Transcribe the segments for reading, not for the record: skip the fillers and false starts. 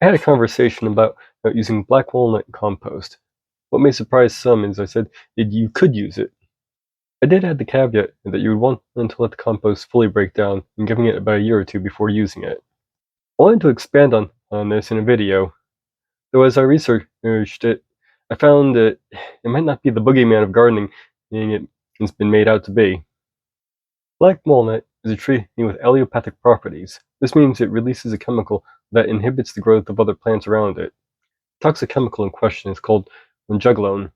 I had a conversation about using black walnut in compost. What may surprise some is I said that you could use it. I did add the caveat that you would want to let the compost fully break down and giving it about a year or two before using it. I wanted to expand on this in a video, though as I researched it, I found that it might not be the boogeyman of gardening it's been made out to be. Black walnut is a tree with allelopathic properties. This means it releases a chemical that inhibits the growth of other plants around it. The toxic chemical in question is called juglone.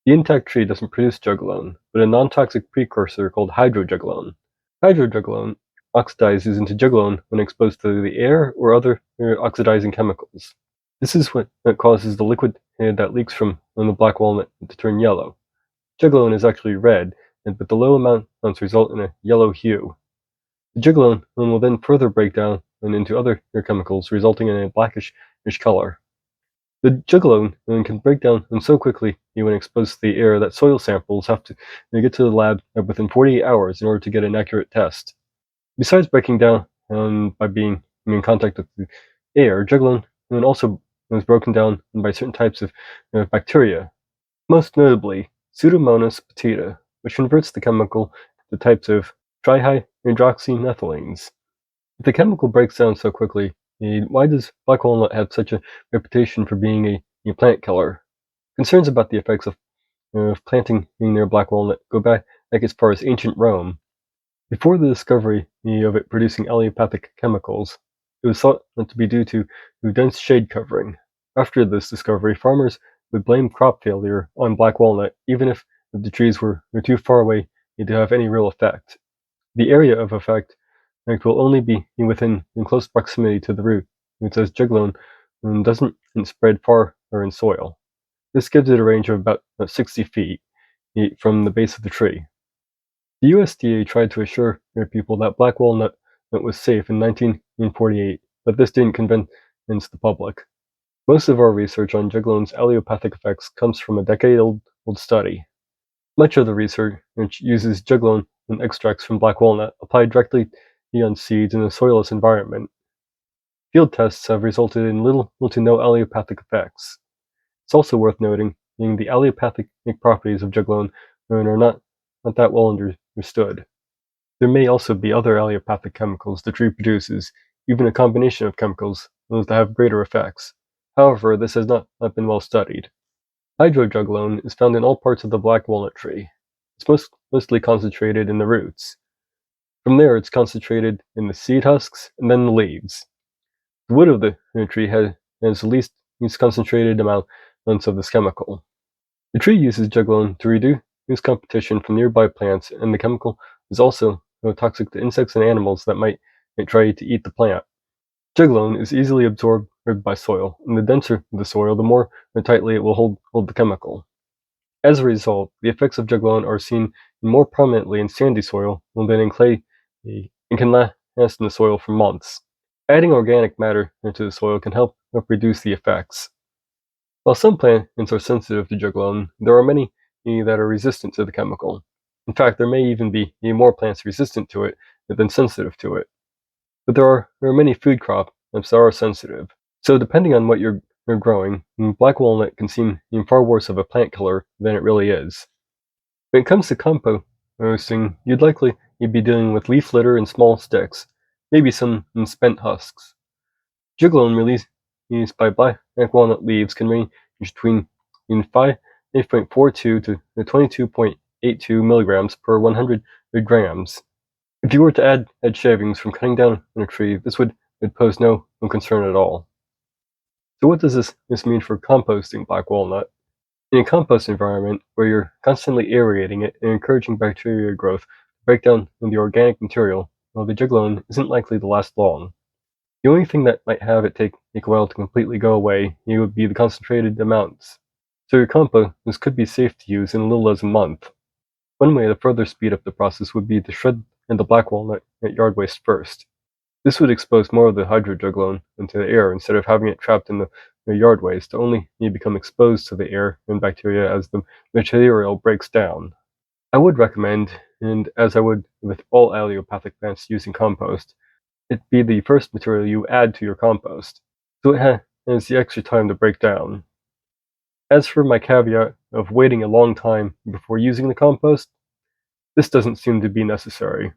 The intact tree doesn't produce juglone, but a non-toxic precursor called hydrojuglone. Hydrojuglone oxidizes into juglone when exposed to the air or other oxidizing chemicals. This is what causes the liquid that leaks from the black walnut to turn yellow. Juglone is actually red, but the low amounts result in a yellow hue. The juglone will then further break down into other chemicals, resulting in a blackish color. The juglone can break down so quickly when exposed to the air that soil samples have to get to the lab within 48 hours in order to get an accurate test. Besides breaking down by being in contact with the air, juglone also is broken down by certain types of bacteria, most notably Pseudomonas petita, which converts the chemical to types of trihydroxymethylenes. If the chemical breaks down so quickly, why does black walnut have such a reputation for being a plant killer? Concerns about the effects of planting near black walnut go back as far as ancient Rome. Before the discovery of it producing allelopathic chemicals, it was thought to be due to dense shade covering. After this discovery, farmers would blame crop failure on black walnut, even if the trees were too far away to have any real effect. The area of effect will only be within in close proximity to the root, as juglone doesn't spread far or in soil. This gives it a range of about 60 feet from the base of the tree. The USDA tried to assure their people that black walnut was safe in 1948, but this didn't convince the public. Most of our research on juglone's allelopathic effects comes from a decade-old study. Much of the research uses juglone and extracts from black walnut applied directly on seeds in a soilless environment. Field tests have resulted in little to no allelopathic effects. It's also worth noting the allelopathic properties of juglone are not that well understood. There may also be other allelopathic chemicals the tree produces, even a combination of chemicals, those that have greater effects. However, this has not been well studied. Hydrojuglone is found in all parts of the black walnut tree. It's mostly concentrated in the roots. From there, it's concentrated in the seed husks and then the leaves. The wood of the tree has the least concentrated amounts of this chemical. The tree uses juglone to reduce competition from nearby plants, and the chemical is also toxic to insects and animals that might try to eat the plant. Juglone is easily absorbed by soil, and the denser the soil, the more tightly it will hold the chemical. As a result, the effects of juglone are seen more prominently in sandy soil than in clay, and can last in the soil for months. Adding organic matter into the soil can help reduce the effects. While some plants are sensitive to juglone, there are many that are resistant to the chemical. In fact, there may even be more plants resistant to it than sensitive to it. But there are many food crops that are sensitive. So depending on what you're growing, black walnut can seem far worse of a plant killer than it really is. When it comes to composting, you'd likely be dealing with leaf litter and small sticks, maybe some spent husks. Juglone released by black walnut leaves can range between 5.42 to 22.82 milligrams per 100 grams. If you were to add shavings from cutting down a tree, this would pose no concern at all. So what does this mean for composting black walnut? In a compost environment where you're constantly aerating it and encouraging bacteria growth to break down the organic material, well, the juglone isn't likely to last long. The only thing that might have it take a while to completely go away would be the concentrated amounts. So your compost could be safe to use in as little as a month. One way to further speed up the process would be to shred the black walnut yard waste first. This would expose more of the hydrojuglone into the air instead of having it trapped in the yard waste to only become exposed to the air and bacteria as the material breaks down. I would recommend, and as I would with all allelopathic plants using compost, it be the first material you add to your compost, so it is the extra time to break down. As for my caveat of waiting a long time before using the compost, this doesn't seem to be necessary.